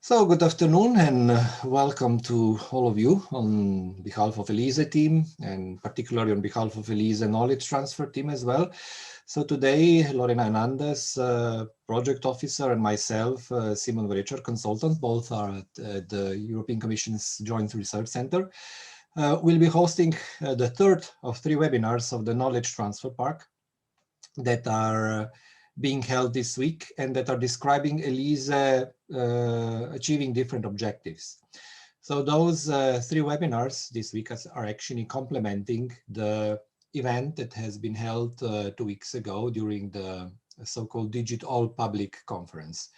So good afternoon and welcome to all of you on behalf of ELISE team and particularly on behalf of ELISE knowledge transfer team as well. So today Lorena Hernandez, project officer, and myself, Simon Vrecher, consultant, both are at the European Commission's Joint Research Center. We'll be hosting the third of three webinars of the Knowledge Transfer Park that are being held this week and that are describing ELISE achieving different objectives. So those three webinars this week are actually complementing the event that has been held 2 weeks ago during the so-called Digital Public Conference.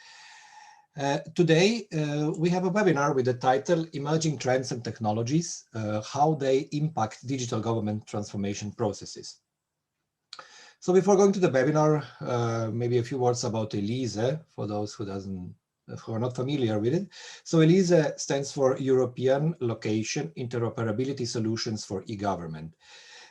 Today, we have a webinar with the title Emerging Trends and Technologies, How They Impact Digital Government Transformation Processes. So before going to the webinar, maybe a few words about ELISE for those who are not familiar with it. So ELISE stands for European Location Interoperability Solutions for E-Government.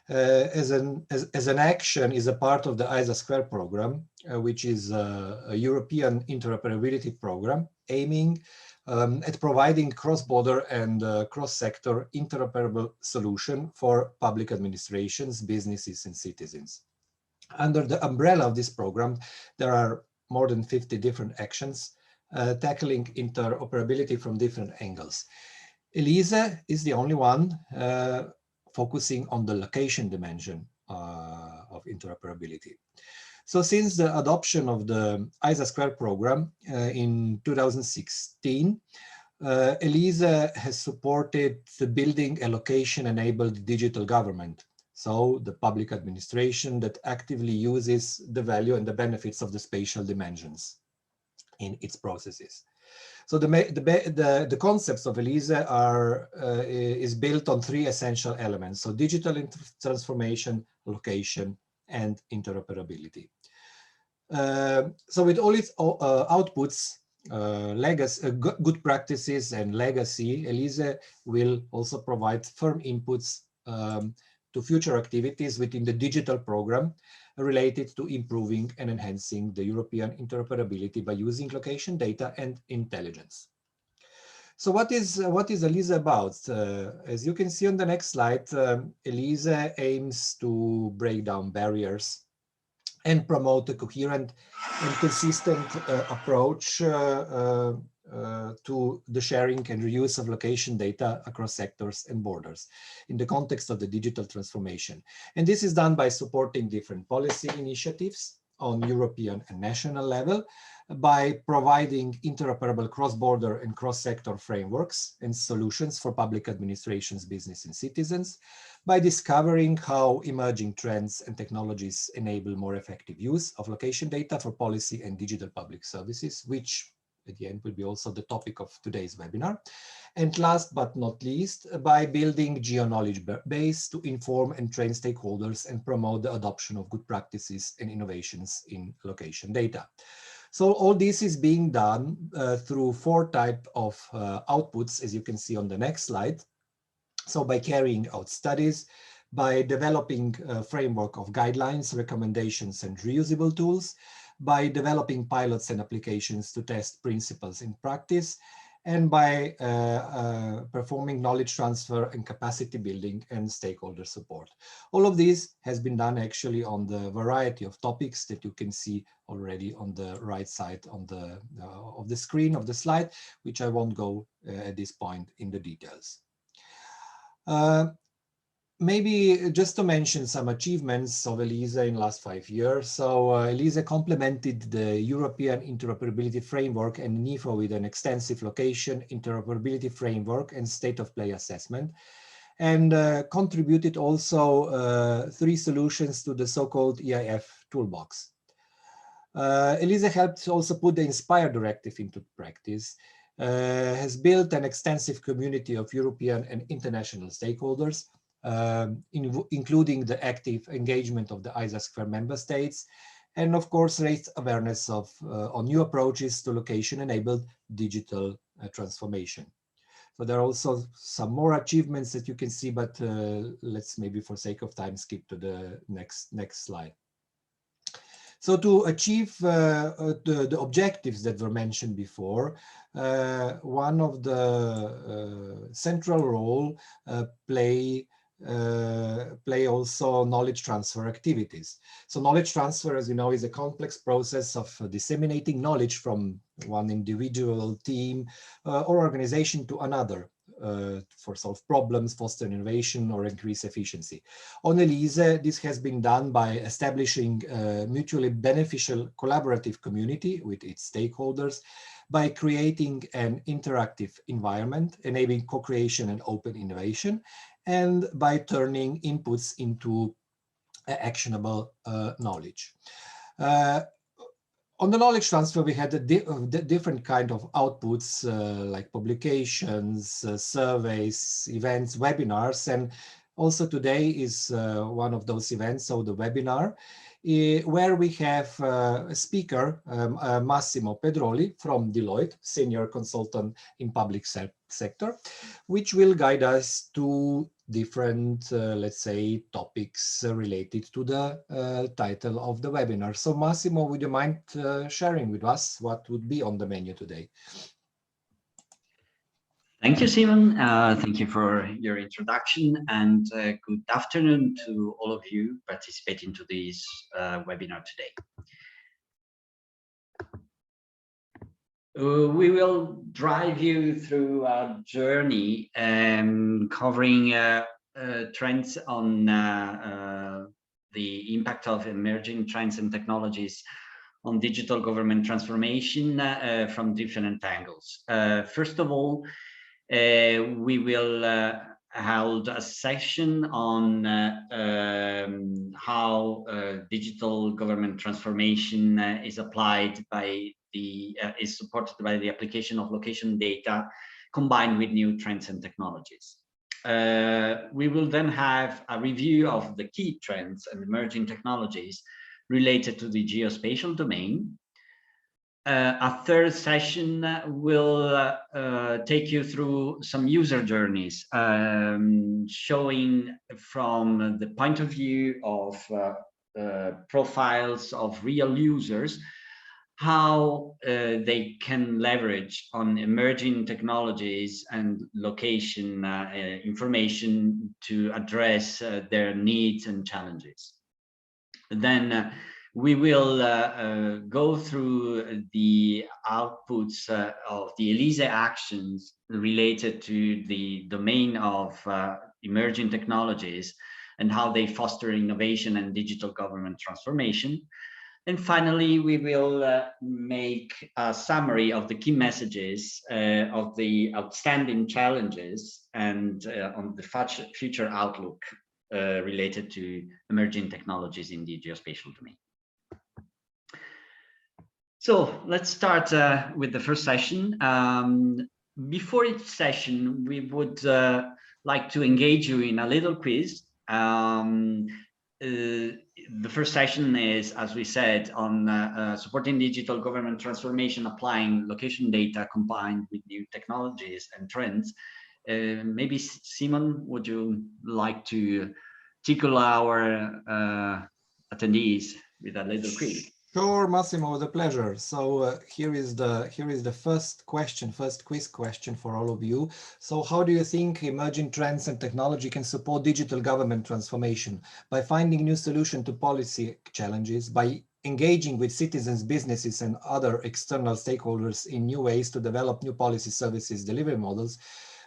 As an action is a part of the ISA² program, which is a European interoperability program aiming at providing cross-border and cross-sector interoperable solution for public administrations, businesses, and citizens. Under the umbrella of this program, there are more than 50 different actions tackling interoperability from different angles. ELISE is the only one focusing on the location dimension of interoperability. So since the adoption of the ISA² program in 2016, ELISE has supported the building a location-enabled digital government. So the public administration that actively uses the value and the benefits of the spatial dimensions in its processes. So the concepts of ELISE is built on three essential elements. So digital transformation, location, and interoperability. So with all its outputs, legacy, good practices and legacy, ELISE will also provide firm inputs to future activities within the digital program related to improving and enhancing the European interoperability by using location data and intelligence. So what is ELISE about? As you can see on the next slide, ELISE aims to break down barriers and promote a coherent and consistent approach to the sharing and reuse of location data across sectors and borders in the context of the digital transformation. And this is done by supporting different policy initiatives on European and national level, by providing interoperable cross-border and cross-sector frameworks and solutions for public administrations, business, and citizens, by discovering how emerging trends and technologies enable more effective use of location data for policy and digital public services, which at the end will be also the topic of today's webinar. And last but not least, by building geo-knowledge base to inform and train stakeholders and promote the adoption of good practices and innovations in location data. So all this is being done through four types of outputs, as you can see on the next slide. So by carrying out studies, by developing a framework of guidelines, recommendations, and reusable tools, by developing pilots and applications to test principles in practice, and by performing knowledge transfer and capacity building and stakeholder support. All of this has been done actually on the variety of topics that you can see already on the right side on of the screen of the slide, which I won't go at this point in the details. Maybe just to mention some achievements of ELISE in the last 5 years. So ELISE complemented the European Interoperability Framework and NIFO with an extensive location interoperability framework and state of play assessment, and contributed also 3 solutions to the so-called EIF toolbox. ELISE helped also put the INSPIRE directive into practice, has built an extensive community of European and international stakeholders, including the active engagement of the ISA² member states, and of course raised awareness of on new approaches to location-enabled digital transformation. So there are also some more achievements that you can see, but let's maybe for sake of time skip to the next slide. So to achieve the objectives that were mentioned before, one of the central role play also knowledge transfer activities. So knowledge transfer, as you know, is a complex process of disseminating knowledge from one individual, team, or organization to another for solve problems, foster innovation, or increase efficiency. On ELISE, this has been done by establishing a mutually beneficial collaborative community with its stakeholders, by creating an interactive environment, enabling co-creation and open innovation, and by turning inputs into actionable knowledge. On the knowledge transfer, we had a different kind of outputs like publications, surveys, events, webinars, and also today is one of those events, so the webinar, where we have a speaker, Massimo Pedroli from Deloitte, senior consultant in public sector, which will guide us to different, let's say, topics related to the title of the webinar. So Massimo, would you mind sharing with us what would be on the menu today? Thank you, Simon. Thank you for your introduction, and good afternoon to all of you participating to this webinar today. We will drive you through a journey covering trends on the impact of emerging trends and technologies on digital government transformation from different angles. First of all, we will hold a session on how digital government transformation is applied by is supported by the application of location data combined with new trends and technologies. We will then have a review of the key trends and emerging technologies related to the geospatial domain. A third session will take you through some user journeys, showing from the point of view of profiles of real users how they can leverage on emerging technologies and location information to address their needs and challenges. Then we will go through the outputs of the ELISE actions related to the domain of emerging technologies and how they foster innovation and digital government transformation. And finally, we will make a summary of the key messages of the outstanding challenges and on the future outlook related to emerging technologies in the geospatial domain. So let's start with the first session. Before each session, we would like to engage you in a little quiz. The first session is, as we said, on supporting digital government transformation, applying location data combined with new technologies and trends. Maybe Simon, would you like to tickle our attendees with a little quiz? Sure, Massimo, with a pleasure. So here is the first quiz question for all of you. So how do you think emerging trends and technology can support digital government transformation? By finding new solutions to policy challenges, by engaging with citizens, businesses, and other external stakeholders in new ways to develop new policy services delivery models,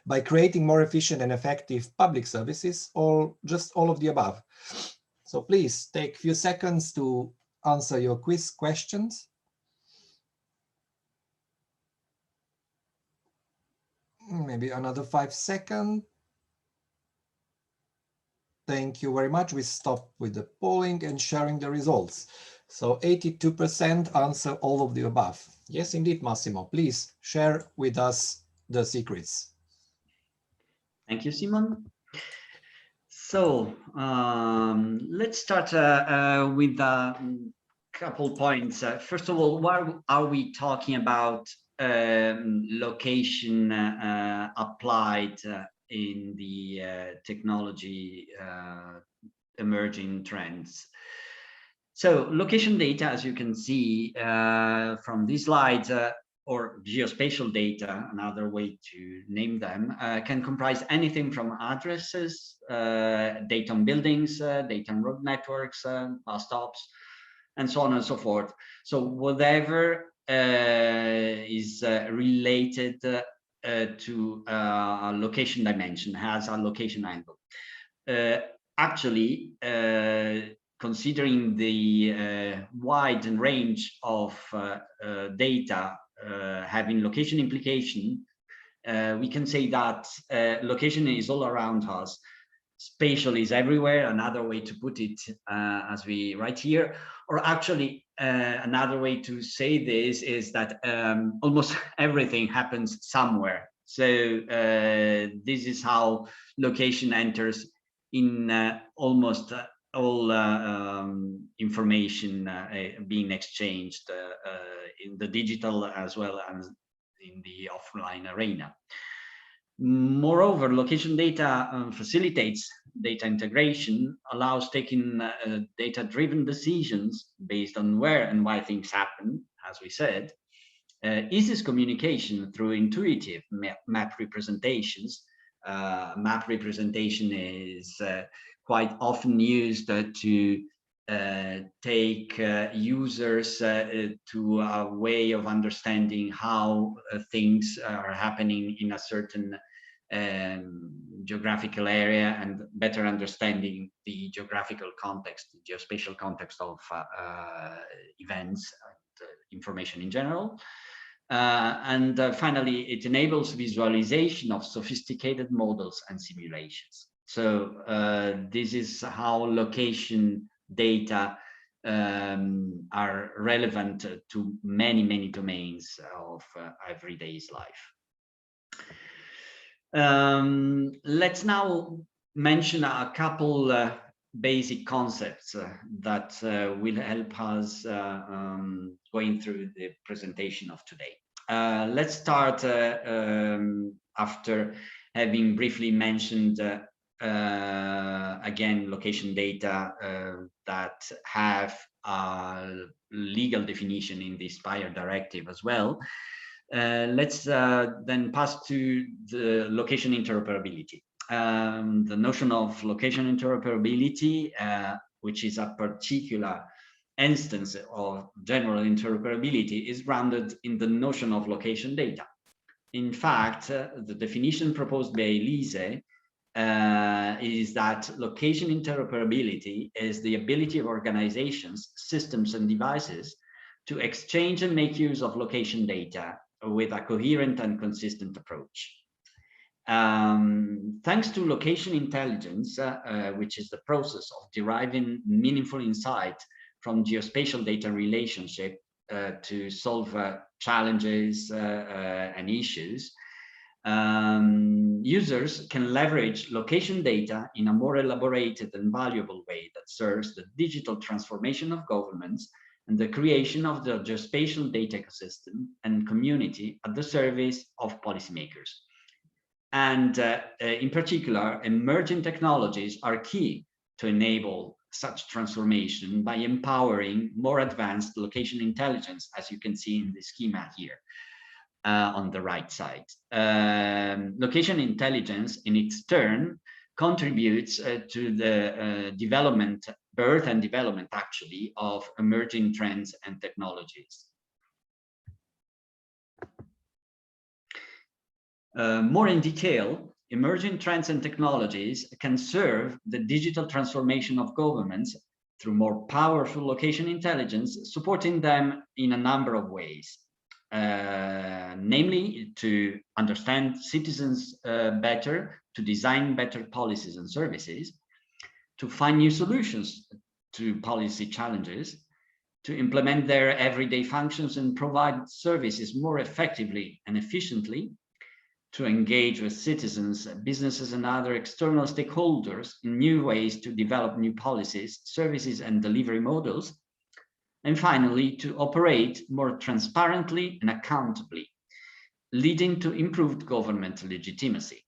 by creating more efficient and effective public services, or just all of the above? So please take a few seconds to answer your quiz questions. Maybe another 5 seconds. Thank you very much. We stop with the polling and sharing the results. So 82% answer all of the above. Yes, indeed, Massimo. Please share with us the secrets. Thank you, Simon. So let's start with a couple points. First of all, why are we talking about location applied in the technology emerging trends? So location data, as you can see from these slides, or geospatial data, another way to name them, can comprise anything from addresses, data on buildings, data on road networks, bus stops, and so on and so forth. So whatever is related to a location dimension, has a location angle. Actually, considering the wide range of data having location implication, we can say that location is all around us. Spatial is everywhere, another way to put it, as we write here. Or actually, another way to say this is that almost everything happens somewhere. So this is how location enters in almost all information being exchanged in the digital as well as in the offline arena. Moreover, location data facilitates data integration, allows taking data-driven decisions based on where and why things happen, as we said, eases communication through intuitive map representations. Map representation is quite often used to take users to a way of understanding how things are happening in a certain geographical area, and better understanding the geographical context, the geospatial context of events and information in general. And finally, it enables visualization of sophisticated models and simulations. So this is how location data are relevant to many, many domains of everyday's life. Let's now mention a couple basic concepts that will help us going through the presentation of today. Let's start after having briefly mentioned again location data that have a legal definition in the Spire directive as well. Let's then pass to the location interoperability. The notion of location interoperability, which is a particular instance of general interoperability, is grounded in the notion of location data. In fact, the definition proposed by ELISE is that location interoperability is the ability of organizations, systems, and devices to exchange and make use of location data with a coherent and consistent approach. Thanks to location intelligence, which is the process of deriving meaningful insight from geospatial data relationship to solve challenges and issues, users can leverage location data in a more elaborated and valuable way that serves the digital transformation of governments and the creation of the geospatial data ecosystem and community at the service of policymakers. And in particular, emerging technologies are key to enable such transformation by empowering more advanced location intelligence, as you can see in the schema here on the right side. Location intelligence, in its turn, contributes to the birth and development, actually, of emerging trends and technologies. More in detail, emerging trends and technologies can serve the digital transformation of governments through more powerful location intelligence, supporting them in a number of ways. Namely, to understand citizens better, to design better policies and services, to find new solutions to policy challenges, to implement their everyday functions and provide services more effectively and efficiently, to engage with citizens, businesses, and other external stakeholders in new ways to develop new policies, services, and delivery models, and finally, to operate more transparently and accountably, leading to improved government legitimacy.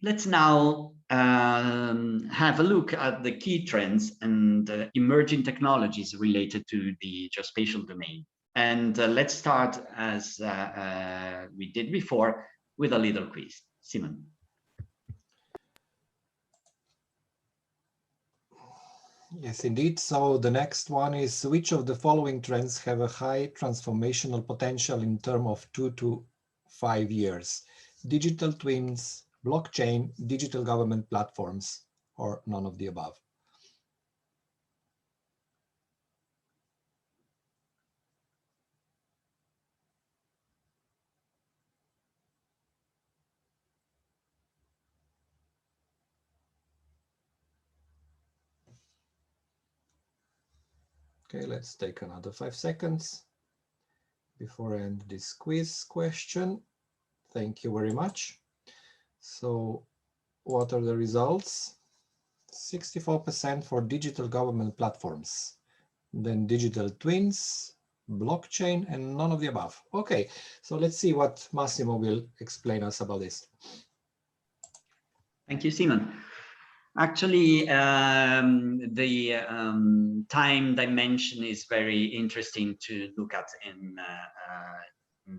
Let's now have a look at the key trends and emerging technologies related to the geospatial domain. And let's start, as we did before, with a little quiz. Simon. Yes, indeed. So the next one is, which of the following trends have a high transformational potential in terms of 2 to 5 years? Digital twins, blockchain, digital government platforms, or none of the above? Okay, let's take another 5 seconds before I end this quiz question. Thank you very much. So what are the results? 64% for digital government platforms, then digital twins, blockchain, and none of the above. Okay, so let's see what Massimo will explain us about this. Thank you, Simon. Actually, the time dimension is very interesting to look at in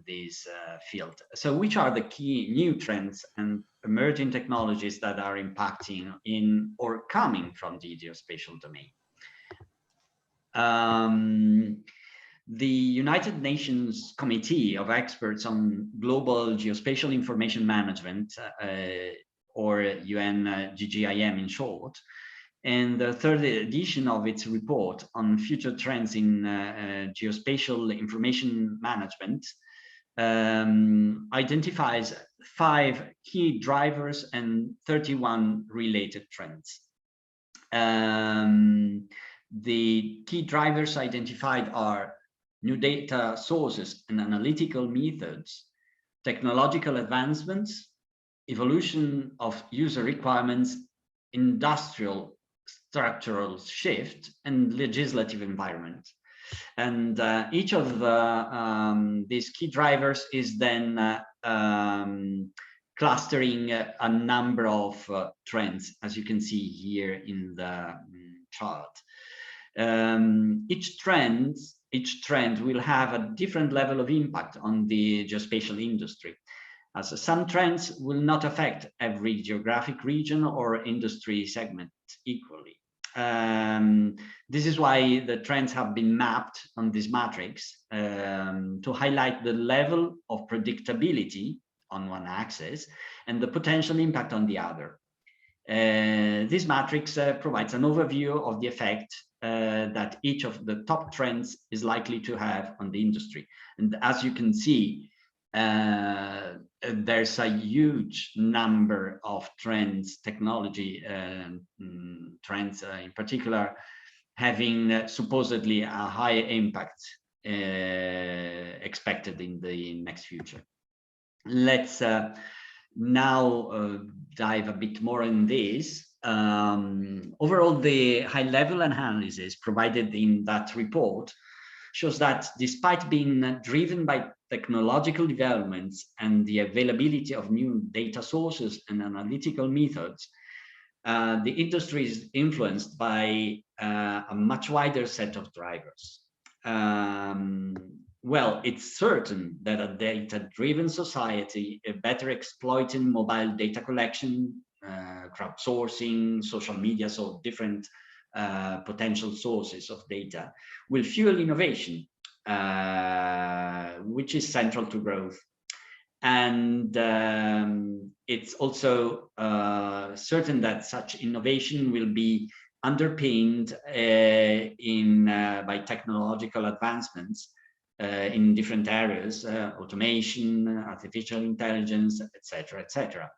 this field. So which are the key new trends and emerging technologies that are impacting in or coming from the geospatial domain? The United Nations Committee of Experts on Global Geospatial Information Management, or UNGGIM in short, and the third edition of its report on future trends in geospatial information management identifies 5 key drivers and 31 related trends. The key drivers identified are new data sources and analytical methods, technological advancements, evolution of user requirements, industrial structural shift, and legislative environment. And each of these key drivers is then clustering a number of trends, as you can see here in the chart. Each trend will have a different level of impact on the geospatial industry, as some trends will not affect every geographic region or industry segment equally. This is why the trends have been mapped on this matrix to highlight the level of predictability on one axis and the potential impact on the other. This matrix provides an overview of the effect that each of the top trends is likely to have on the industry. And as you can see, there's a huge number of trends, technology trends in particular, having supposedly a high impact expected in the next future. Let's now dive a bit more in this. Overall, the high-level analysis provided in that report shows that despite being driven by technological developments and the availability of new data sources and analytical methods, the industry is influenced by a much wider set of drivers. Well, it's certain that a data-driven society, better exploiting mobile data collection, crowdsourcing, social media, so different potential sources of data, will fuel innovation, which is central to growth. And it's also certain that such innovation will be underpinned by technological advancements in different areas, automation, artificial intelligence, etc., etc.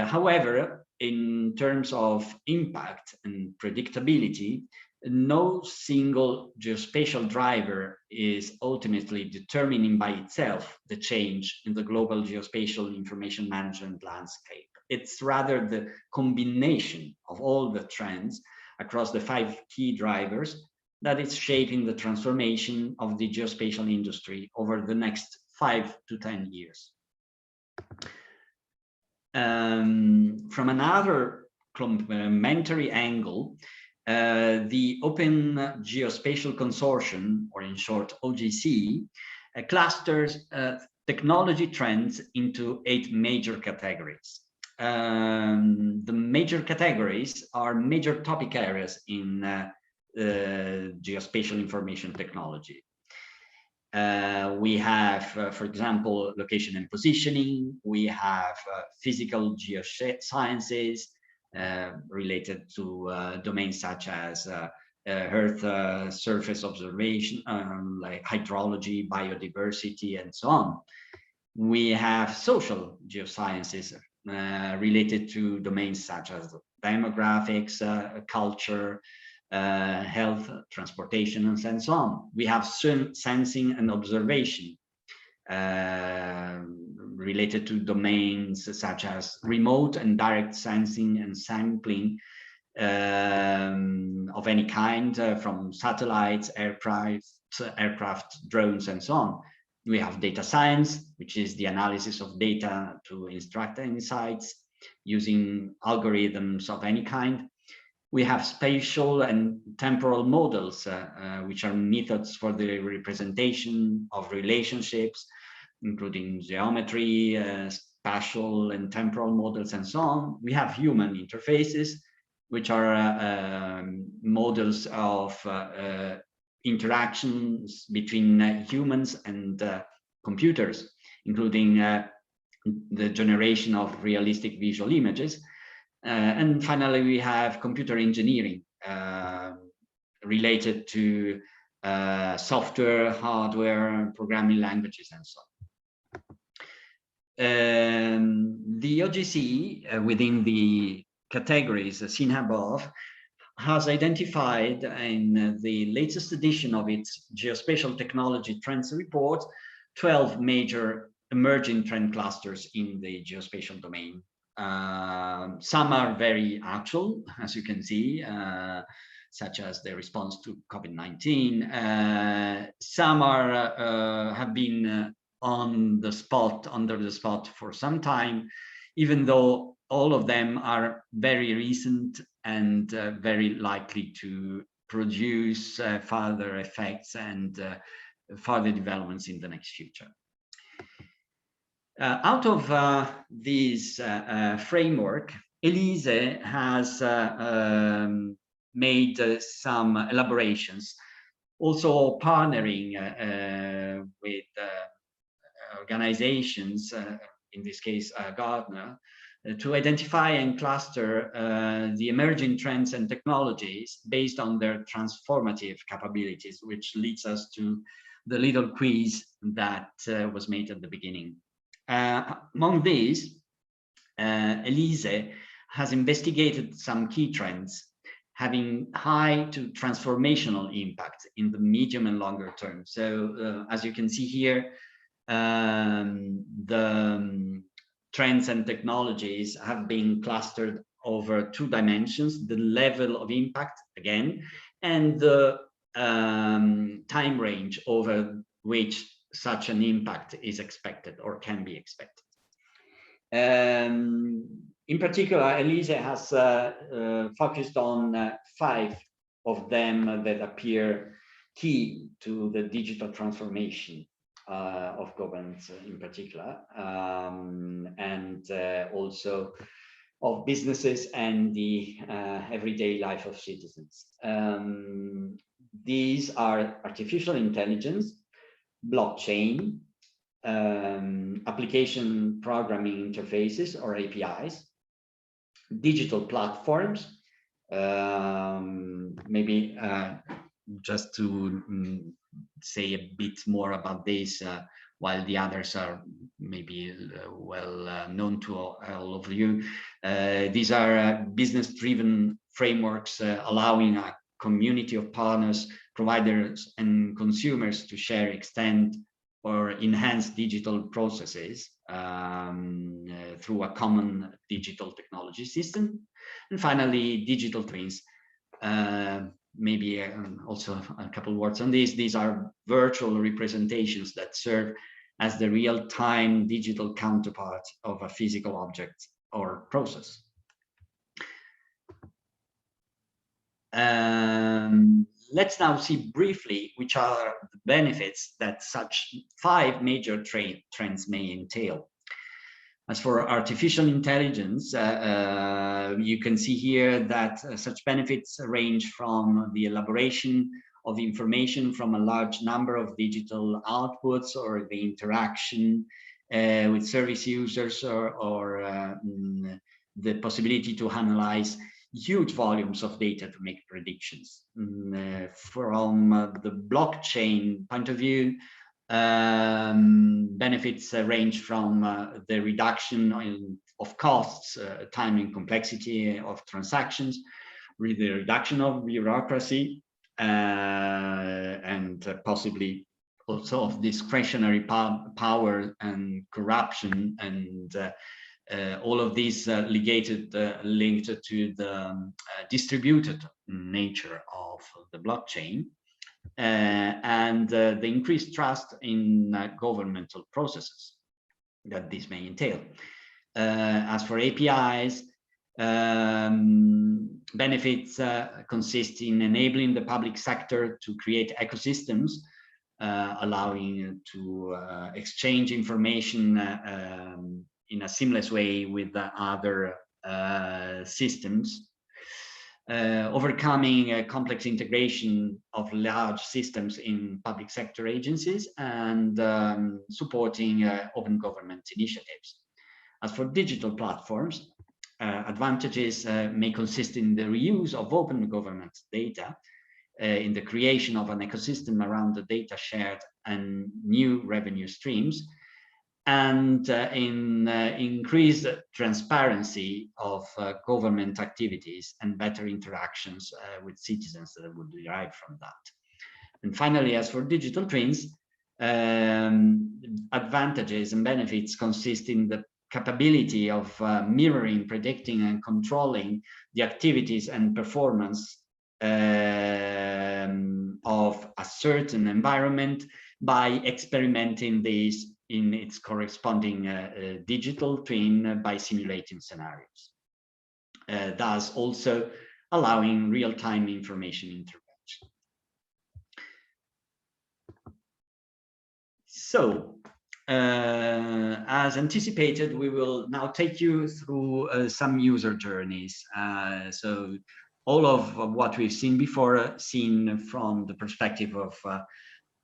However, in terms of impact and predictability, no single geospatial driver is ultimately determining by itself the change in the global geospatial information management landscape. It's rather the combination of all the trends across the 5 key drivers that is shaping the transformation of the geospatial industry over the next 5 to 10 years. From another complementary angle, the Open Geospatial Consortium, or in short OGC, clusters technology trends into 8 major categories. The major categories are major topic areas in geospatial information technology. We have, for example, location and positioning. We have physical geosciences related to domains such as Earth surface observation, like hydrology, biodiversity, and so on. We have social geosciences related to domains such as demographics, culture, health, transportation, and so on. We have sensing and observation related to domains such as remote and direct sensing and sampling of any kind, from satellites, aircraft, drones, and so on. We have data science, which is the analysis of data to extract insights using algorithms of any kind. We have spatial and temporal models, which are methods for the representation of relationships, including geometry, spatial and temporal models, and so on. We have human interfaces, which are models of interactions between humans and computers, including the generation of realistic visual images. And finally, we have computer engineering related to software, hardware, programming languages, and so on. The OGC, within the categories seen above, has identified in the latest edition of its Geospatial Technology Trends Report 12 major emerging trend clusters in the geospatial domain. Some are very actual, as you can see, such as the response to COVID-19. Some are have been on the spot, under the spot for some time, even though all of them are very recent and very likely to produce further effects and further developments in the next future. Out of this framework, ELISE has made some elaborations, also partnering with organizations, in this case Gartner, to identify and cluster the emerging trends and technologies based on their transformative capabilities, which leads us to the little quiz that was made at the beginning. Among these, ELISE has investigated some key trends having high to transformational impact in the medium and longer term. So as you can see here, the trends and technologies have been clustered over 2 dimensions: the level of impact, again, and the time range over which such an impact is expected or can be expected. In particular, ELISE has focused on 5 of them that appear key to the digital transformation of governments in particular, and also of businesses and the everyday life of citizens. These are artificial intelligence, blockchain, application programming interfaces or APIs, digital platforms, maybe just to say a bit more about this, while the others are maybe well known to all of you. These are business-driven frameworks allowing a community of partners, providers, and consumers to share, extend, or enhance digital processes through a common digital technology system. And finally, digital twins. Maybe also a couple words on this. These are virtual representations that serve as the real-time digital counterpart of a physical object process. Let's now see briefly which are the benefits that such 5 major trends may entail. As for artificial intelligence, you can see here that such benefits range from the elaboration of information from a large number of digital outputs, or the interaction with service users, or the possibility to analyze huge volumes of data to make predictions. From the blockchain point of view, benefits range from the reduction of costs, time and complexity of transactions, with the reduction of bureaucracy, and possibly also of discretionary power and corruption, and all of these linked to the distributed nature of the blockchain, and the increased trust in governmental processes that this may entail. As for APIs, benefits consist in enabling the public sector to create ecosystems, allowing to exchange information in a seamless way with other systems, overcoming complex integration of large systems in public sector agencies, and supporting open government initiatives. As for digital platforms, advantages may consist in the reuse of open government data, in the creation of an ecosystem around the data shared and new revenue streams, and in increased transparency of government activities and better interactions with citizens that would derive from that. And finally, as for digital twins, advantages and benefits consist in the capability of mirroring, predicting, and controlling the activities and performance of a certain environment by experimenting these in its corresponding digital twin by simulating scenarios, thus also allowing real-time information intervention. So, as anticipated, we will now take you through some user journeys. So all of what we've seen before, seen from the perspective of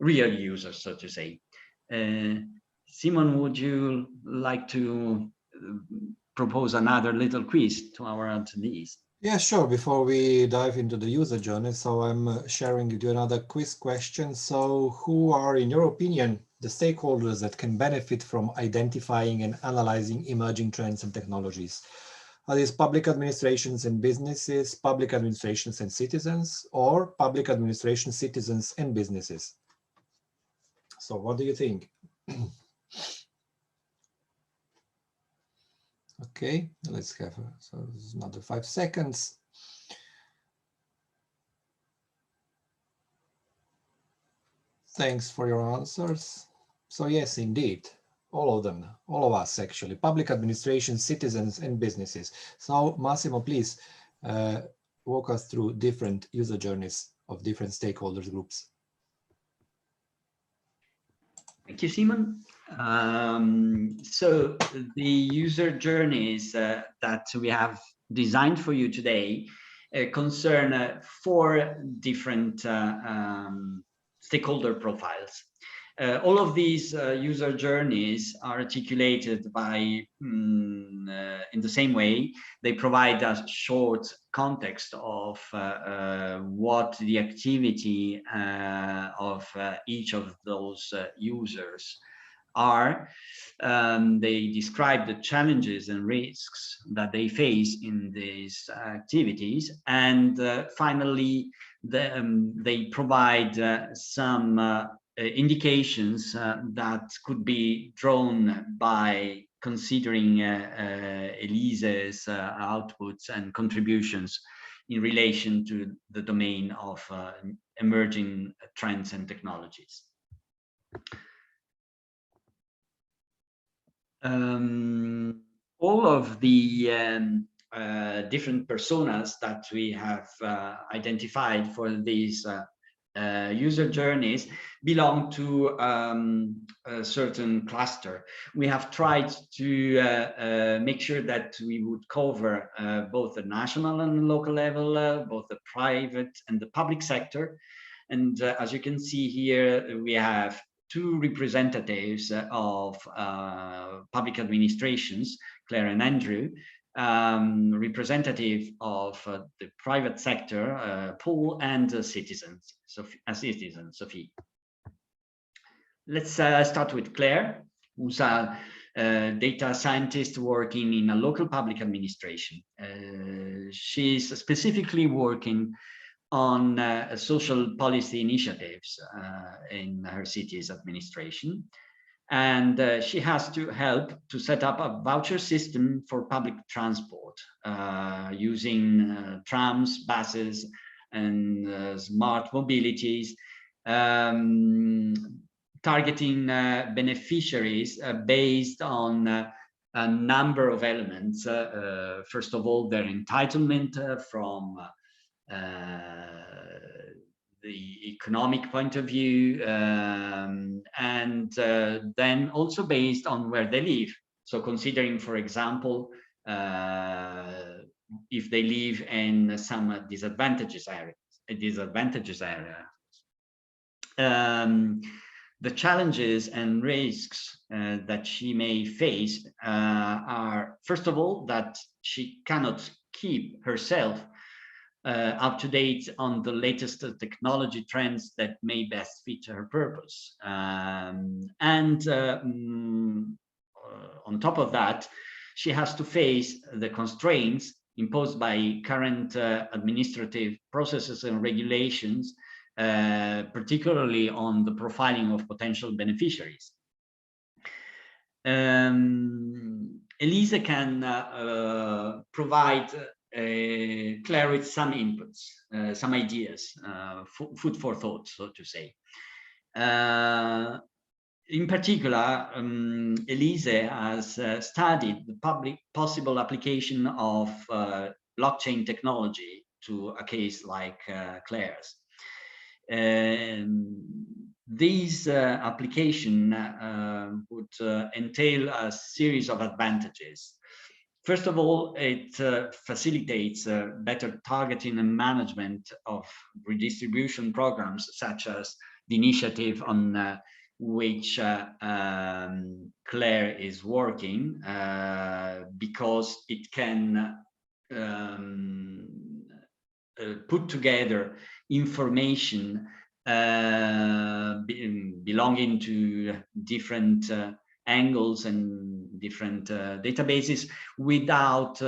real users, so to say. Simon, would you like to propose another little quiz to our attendees? Yeah, sure. Before we dive into the user journey, so I'm sharing with you another quiz question. So who are, in your opinion, the stakeholders that can benefit from identifying and analyzing emerging trends and technologies? Are these public administrations and businesses, public administrations and citizens, or public administration, citizens and businesses? So what do you think? Okay, let's have so another 5 seconds. Thanks for your answers. So yes, indeed, all of them, all of us actually, public administration, citizens and businesses. So Massimo, please walk us through different user journeys of different stakeholders groups. Thank you, Simon. So the user journeys that we have designed for you today concern 4 different stakeholder profiles. All of these user journeys are articulated by, in the same way, they provide a short context of what the activity of each of those users are. They describe the challenges and risks that they face in these activities, and finally, they provide some indications that could be drawn by considering ELISE's outputs and contributions in relation to the domain of emerging trends and technologies. all of the different personas that we have identified for these user journeys belong to a certain cluster. We have tried to make sure that we would cover both the national and local level, both the private and the public sector. And as you can see here, we have two representatives of public administrations, Claire and Andrew, representative of the private sector, Paul, and citizens, Sophie. Let's start with Claire, who's a data scientist working in a local public administration. She's specifically working on social policy initiatives in her city's administration. And she has to help to set up a voucher system for public transport using trams, buses, and smart mobilities, targeting beneficiaries based on a number of elements. First of all, their entitlement from the economic point of view, and then also based on where they live. So considering, for example, if they live in some disadvantageous area. The challenges and risks that she may face are, first of all, that she cannot keep herself up to date on the latest technology trends that may best fit her purpose. On top of that, she has to face the constraints imposed by current administrative processes and regulations, particularly on the profiling of potential beneficiaries. ELISE can provide Claire with some inputs, some ideas, food for thought, so to say. In particular, ELISE has studied the possible application of blockchain technology to a case like Claire's. This application would entail a series of advantages. First of all, it facilitates better targeting and management of redistribution programs, such as the initiative on which Claire is working, because it can put together information belonging to different angles and different databases without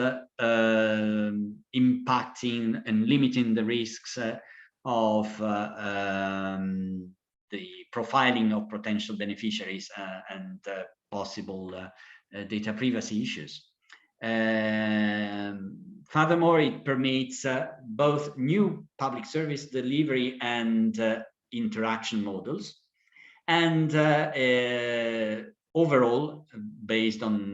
impacting and limiting the risks of the profiling of potential beneficiaries and possible data privacy issues. Furthermore, it permits both new public service delivery and interaction models. And overall, based on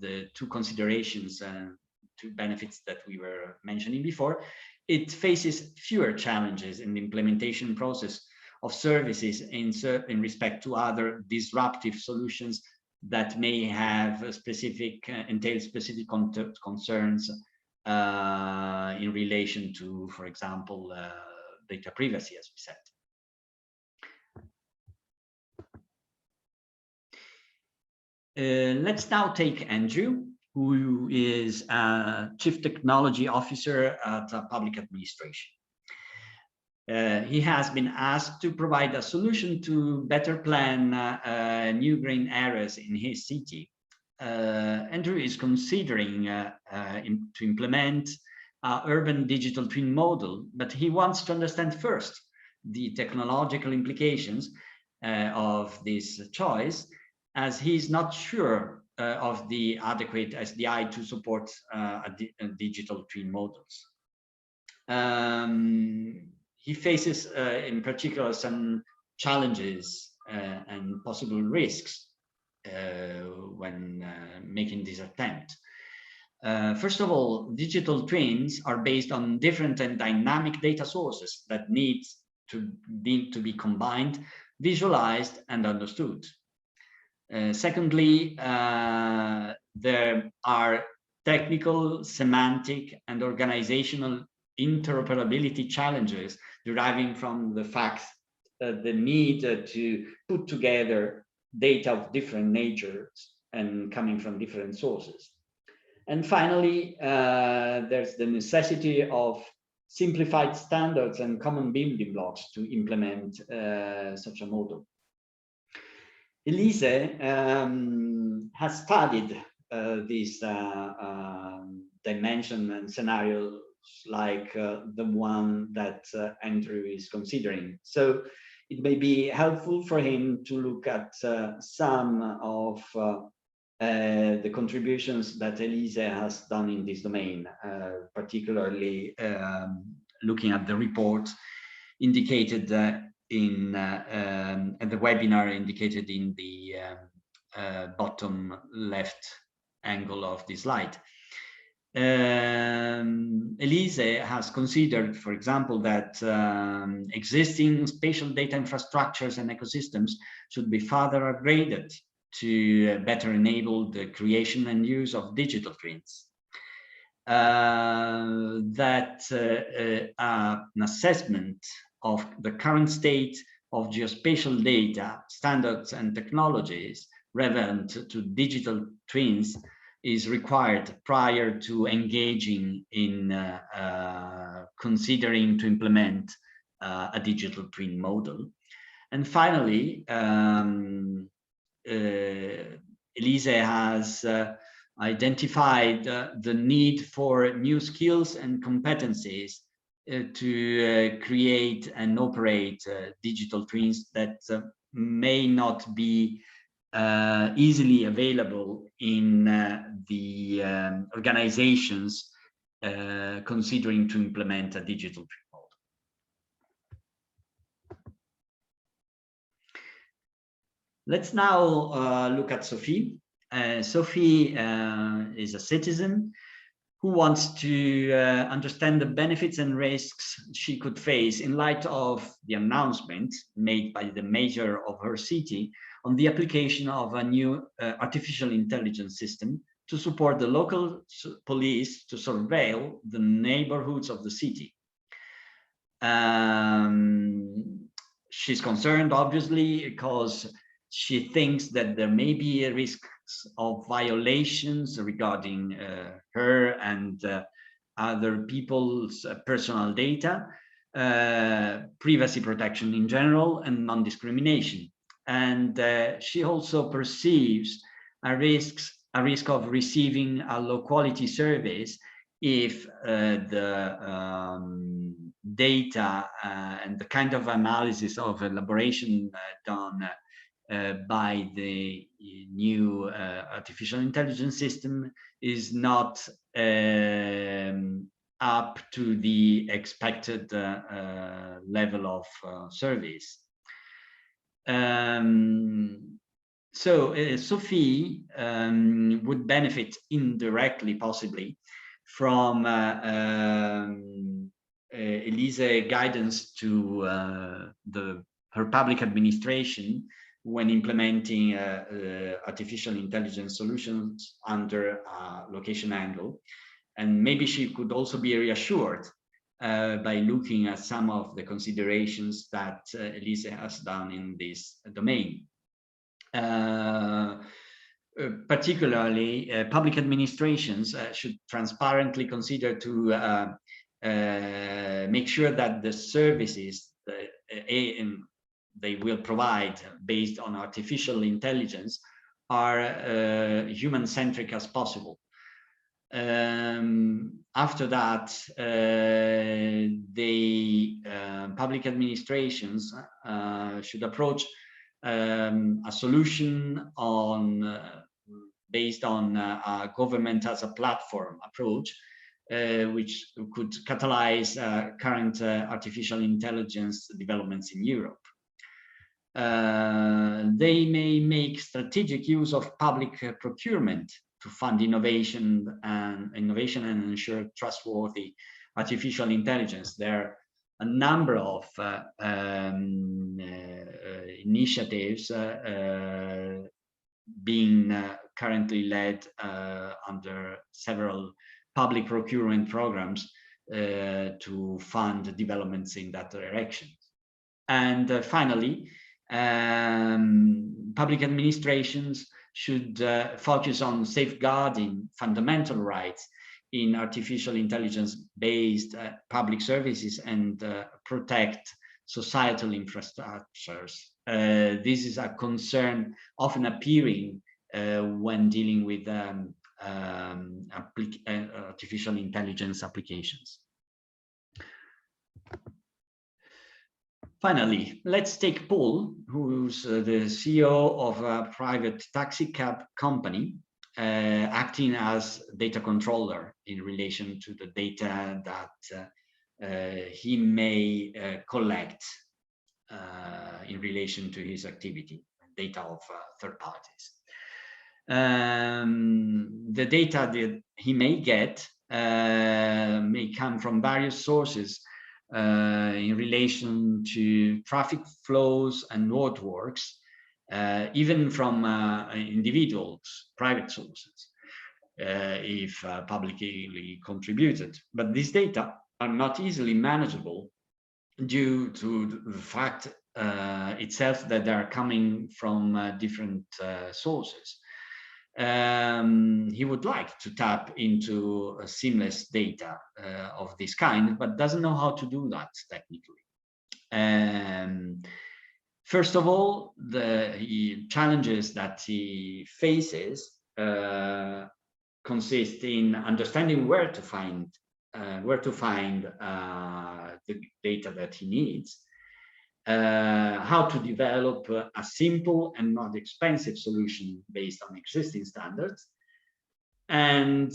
the two considerations and two benefits that we were mentioning before, it faces fewer challenges in the implementation process of services in respect to other disruptive solutions that may have entail specific concerns in relation to, for example, data privacy, as we said. Let's now take Andrew, who is a Chief Technology Officer at a public administration. He has been asked to provide a solution to better plan new green areas in his city. Andrew is considering to implement an urban digital twin model, but he wants to understand first the technological implications of this choice, as he's not sure of the adequate SDI to support digital twin models. He faces, in particular, some challenges and possible risks when making this attempt. First of all, digital twins are based on different and dynamic data sources that need to be combined, visualized, and understood. Secondly, there are technical, semantic, and organizational interoperability challenges deriving from the fact that the need to put together data of different natures and coming from different sources. And finally, there's the necessity of simplified standards and common building blocks to implement such a model. ELISE has studied these dimension and scenarios like the one that Andrew is considering. So it may be helpful for him to look at some of the contributions that ELISE has done in this domain, particularly looking at the report indicated in the webinar indicated in the bottom left angle of the slide. ELISE has considered, for example, that existing spatial data infrastructures and ecosystems should be further upgraded to better enable the creation and use of digital twins. That an assessment of the current state of geospatial data, standards, and technologies relevant to digital twins is required prior to engaging in considering to implement a digital twin model. And finally, ELISE has identified the need for new skills and competencies to create and operate digital twins that may not be easily available in the organizations considering to implement a digital twin model. Let's now look at Sophie. Sophie is a citizen who wants to understand the benefits and risks she could face in light of the announcement made by the mayor of her city on the application of a new artificial intelligence system to support the local police to surveil the neighborhoods of the city. She's concerned, obviously, because she thinks that there may be a risk of violations regarding her and other people's personal data, privacy protection in general, and non-discrimination. And she also perceives a risk of receiving a low-quality service if the data and the kind of analysis of elaboration done by the new artificial intelligence system is not up to the expected level of service. So Sophie would benefit indirectly, possibly, from ELISE guidance to her public administration when implementing artificial intelligence solutions under a location angle. And maybe she could also be reassured by looking at some of the considerations that ELISE has done in this domain. Particularly, public administrations should transparently consider to make sure that the services they will provide based on artificial intelligence are human-centric as possible. After that, public administrations should approach a solution based on a government as a platform approach, which could catalyze current artificial intelligence developments in Europe. They may make strategic use of public procurement fund innovation and ensure trustworthy artificial intelligence. There are a number of initiatives being currently led under several public procurement programs to fund developments in that direction. And finally, public administrations should focus on safeguarding fundamental rights in artificial intelligence-based public services and protect societal infrastructures. This is a concern often appearing when dealing with artificial intelligence applications. Finally, let's take Paul, who's the CEO of a private taxi cab company, acting as data controller in relation to the data that he may collect in relation to his activity, data of third parties. The data that he may get may come from various sources in relation to traffic flows and roadworks, even from individuals, private sources, if publicly contributed. But these data are not easily manageable due to the fact itself that they are coming from different sources. He would like to tap into a seamless data of this kind, but doesn't know how to do that technically. First of all, the challenges that he faces consist in understanding where to find the data that he needs, how to develop a simple and not expensive solution based on existing standards. And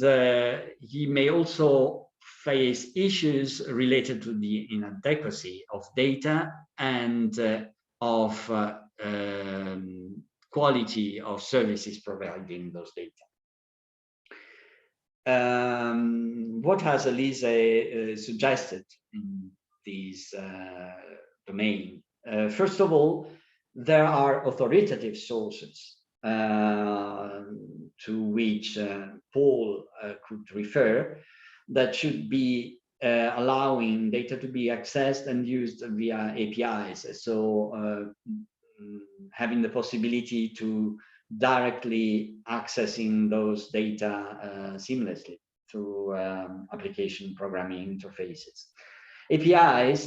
he may also face issues related to the inadequacy of data and of quality of services providing those data. What has ELISE suggested in this domain? First of all, there are authoritative sources to which Paul could refer that should be allowing data to be accessed and used via APIs. So having the possibility to directly accessing those data seamlessly through application programming interfaces. APIs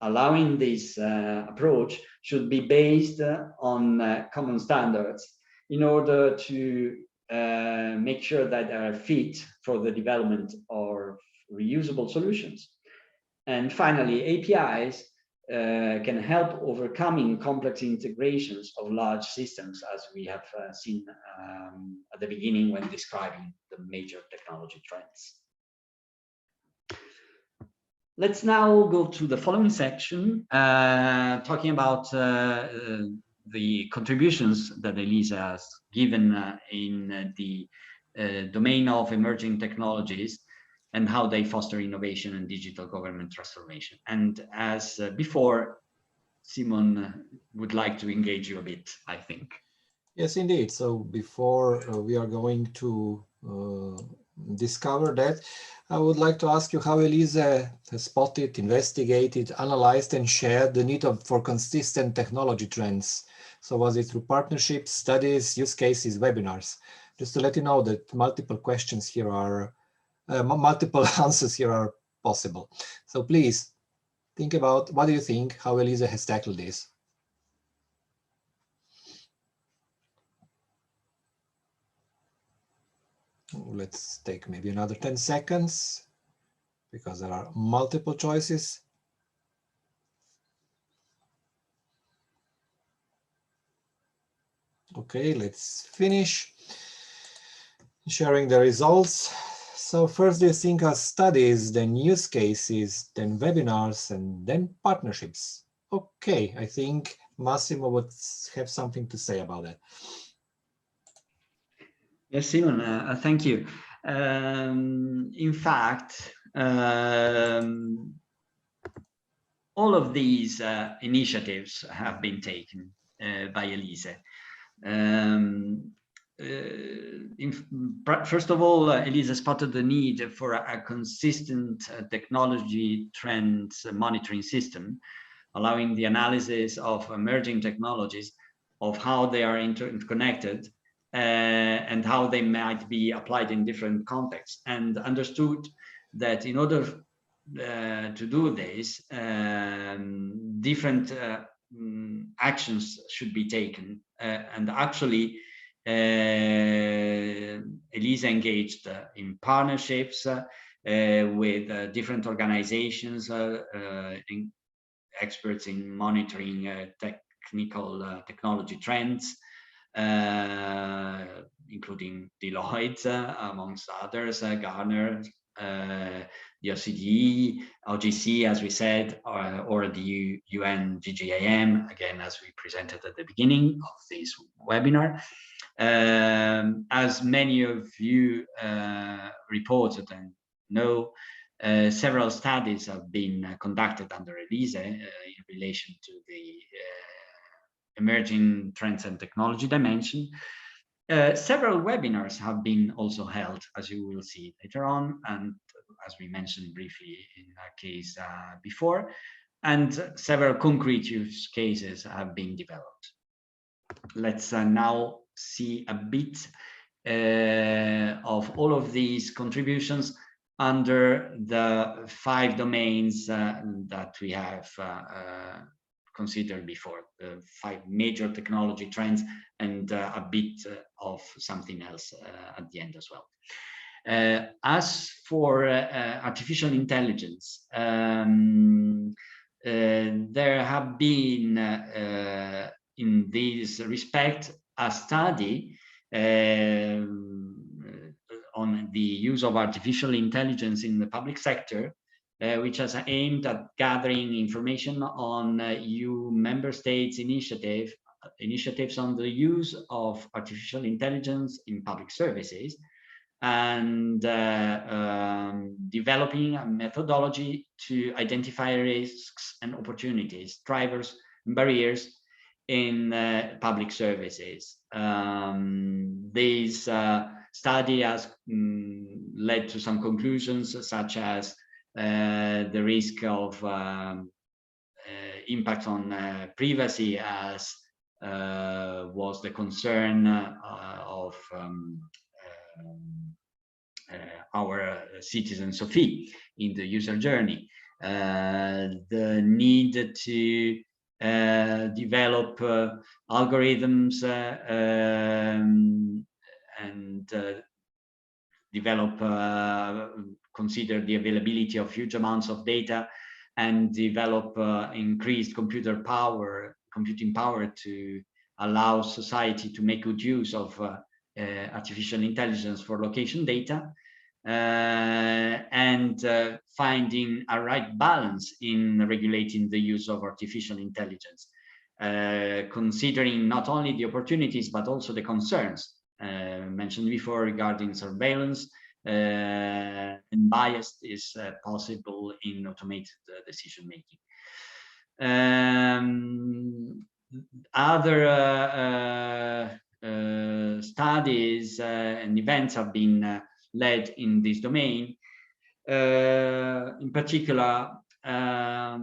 allowing this approach should be based on common standards in order to make sure that they are fit for the development of reusable solutions. And finally, APIs can help overcoming complex integrations of large systems, as we have seen at the beginning when describing the major technology trends. Let's now go to the following section, talking about the contributions that ELISE has given in the domain of emerging technologies and how they foster innovation and digital government transformation. And as before, Simon would like to engage you a bit, I think. Yes, indeed. So before we are going to discover that, I would like to ask you how ELISE has spotted, investigated, analyzed, and shared the need for consistent technology trends. So was it through partnerships, studies, use cases, webinars? Just to let you know that multiple questions here are, multiple answers here are possible. So please think about, what do you think, how ELISE has tackled this? Let's take maybe another 10 seconds because there are multiple choices. Okay, let's finish sharing the results. So first, do you think of studies, then use cases, then webinars, and then partnerships? Okay, I think Massimo would have something to say about that. Yes, Simon, thank you. In fact, all of these initiatives have been taken by ELISE. First of all, ELISE spotted the need for a consistent technology trends monitoring system, allowing the analysis of emerging technologies, of how they are interconnected, and how they might be applied in different contexts, and understood that in order to do this, different actions should be taken. And actually, ELISE engaged in partnerships with different organizations, experts in monitoring technology trends, including Deloitte, amongst others, Gartner, the OCDE, OGC, as we said, or the UN GGAM, again, as we presented at the beginning of this webinar. As many of you reported and know, several studies have been conducted under ELISE in relation to the emerging trends and technology dimension. Several webinars have been also held, as you will see later on, and as we mentioned briefly in a case before, and several concrete use cases have been developed. Let's now see a bit of all of these contributions under the 5 domains that we have considered before, the 5 major technology trends, and a bit of something else at the end as well. As for artificial intelligence, there have been in this respect a study on the use of artificial intelligence in the public sector, which has aimed at gathering information on EU member states' initiatives on the use of artificial intelligence in public services, and developing a methodology to identify risks and opportunities, drivers, and barriers in public services. This study has led to some conclusions, such as the risk of impact on privacy, as was the concern of our citizen Sophie in the user journey. The need to develop algorithms and develop, consider the availability of huge amounts of data, and develop increased computing power to allow society to make good use of artificial intelligence for location data, and finding a right balance in regulating the use of artificial intelligence, considering not only the opportunities but also the concerns mentioned before regarding surveillance and bias is possible in automated decision making. Other studies and events have been led in this domain. In particular, a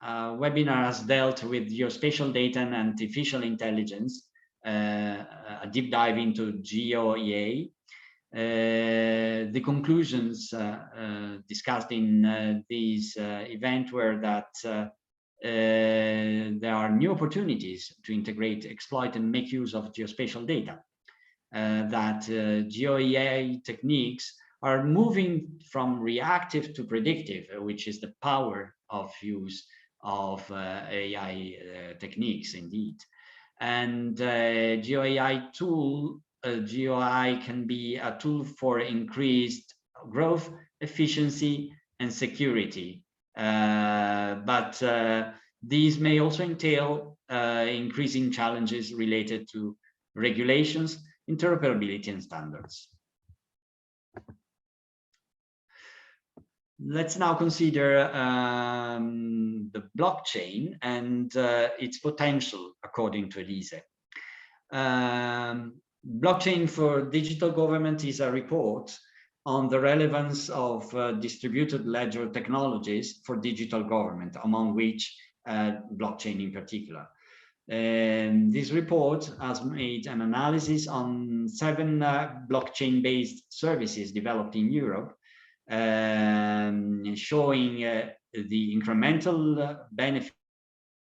webinar has dealt with geospatial data and artificial intelligence, a deep dive into GeoEA. The conclusions discussed in this event were that there are new opportunities to integrate, exploit, and make use of geospatial data. That GeoEA techniques are moving from reactive to predictive, which is the power of use of AI techniques indeed. And GeoEI can be a tool for increased growth, efficiency, and security. But these may also entail increasing challenges related to regulations, interoperability, and standards. Let's now consider the blockchain and its potential according to ELISE. Blockchain for Digital Government is a report on the relevance of distributed ledger technologies for digital government, among which blockchain in particular. This report has made an analysis on 7 blockchain-based services developed in Europe, showing the incremental benefit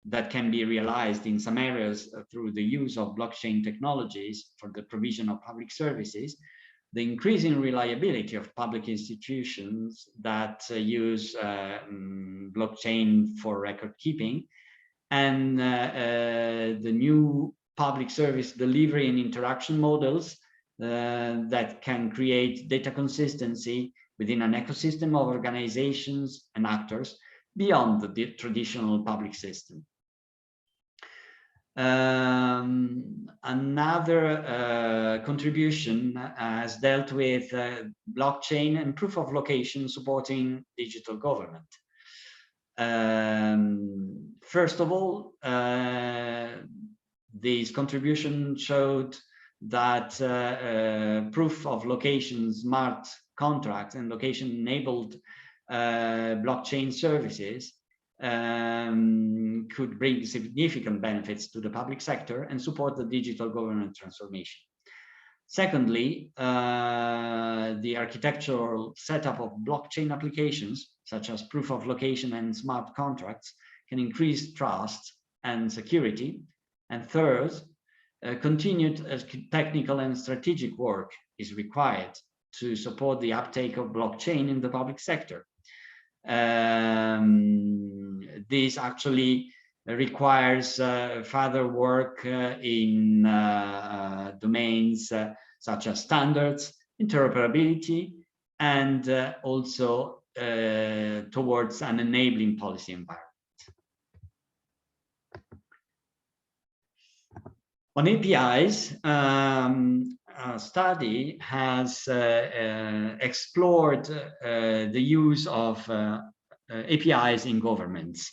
that can be realized in some areas through the use of blockchain technologies for the provision of public services, the increasing reliability of public institutions that use blockchain for record keeping, and the new public service delivery and interaction models that can create data consistency within an ecosystem of organizations and actors beyond the traditional public system. Another contribution has dealt with blockchain and proof of location supporting digital government. First of all, this contribution showed that proof of location smart contracts and location-enabled blockchain services could bring significant benefits to the public sector and support the digital government transformation. Secondly, the architectural setup of blockchain applications, such as proof of location and smart contracts, can increase trust and security. And third, continued technical and strategic work is required to support the uptake of blockchain in the public sector. This actually requires further work in domains such as standards, interoperability, and also towards an enabling policy environment. On APIs, a study has explored the use of APIs in governments.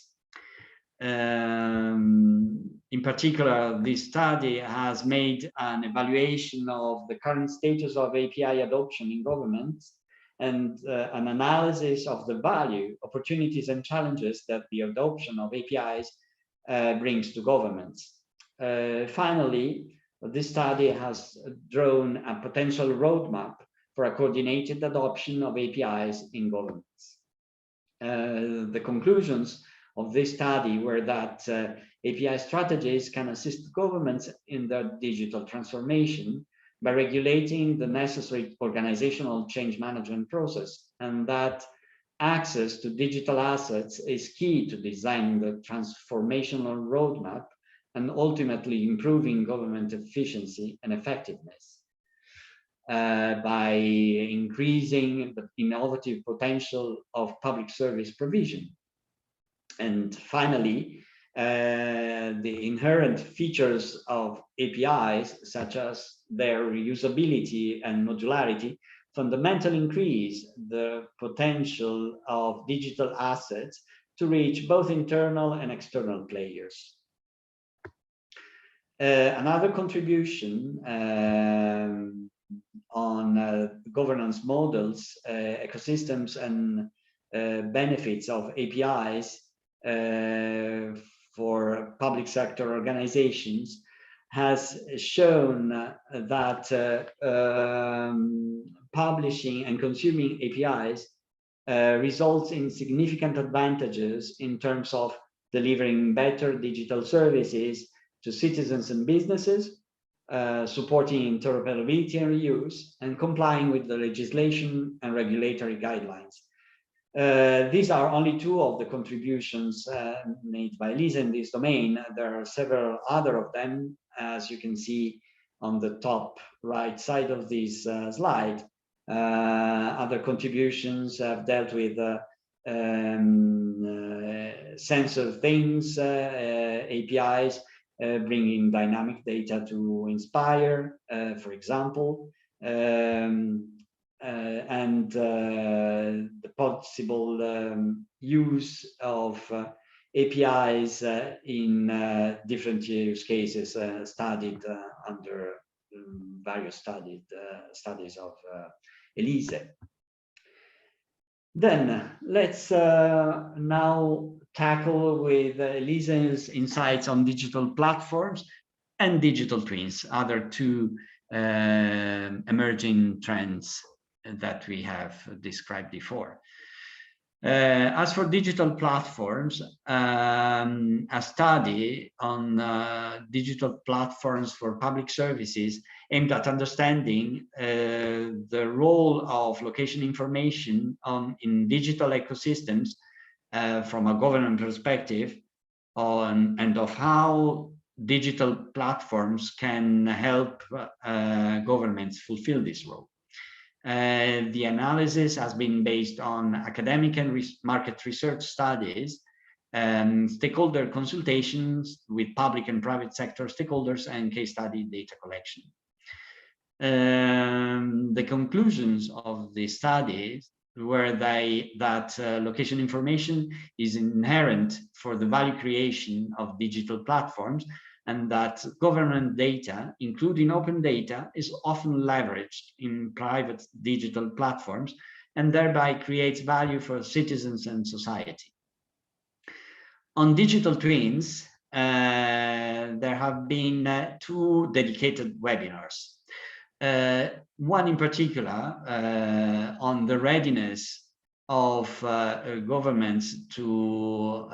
In particular, this study has made an evaluation of the current status of API adoption in governments and an analysis of the value, opportunities, and challenges that the adoption of APIs brings to governments. Finally, this study has drawn a potential roadmap for a coordinated adoption of APIs in governments. The conclusions of this study were that API strategies can assist governments in their digital transformation by regulating the necessary organizational change management process, and that access to digital assets is key to designing the transformational roadmap and ultimately improving government efficiency and effectiveness by increasing the innovative potential of public service provision. And finally, the inherent features of APIs, such as their reusability and modularity, fundamentally increase the potential of digital assets to reach both internal and external players. Another contribution on governance models, ecosystems, and benefits of APIs for public sector organizations has shown that publishing and consuming APIs results in significant advantages in terms of delivering better digital services to citizens and businesses, supporting interoperability and reuse, and complying with the legislation and regulatory guidelines. These are only two of the contributions made by ELISE in this domain. There are several other of them, as you can see on the top right side of this slide. Other contributions have dealt with sense of things, APIs, bringing dynamic data to inspire, for example, and the possible use of APIs in different use cases studied under various studies of ELISE. Then let's now tackle with ELISE's insights on digital platforms and digital twins, other two emerging trends that we have described before. As for digital platforms, a study on digital platforms for public services aimed at understanding the role of location information in digital ecosystems from a government perspective and of how digital platforms can help governments fulfill this role. The analysis has been based on academic and market research studies, stakeholder consultations with public and private sector stakeholders, and case study data collection. The conclusions of the studies were that location information is inherent for the value creation of digital platforms, and that government data, including open data, is often leveraged in private digital platforms and thereby creates value for citizens and society. On digital twins, there have been two dedicated webinars. One in particular on the readiness of governments to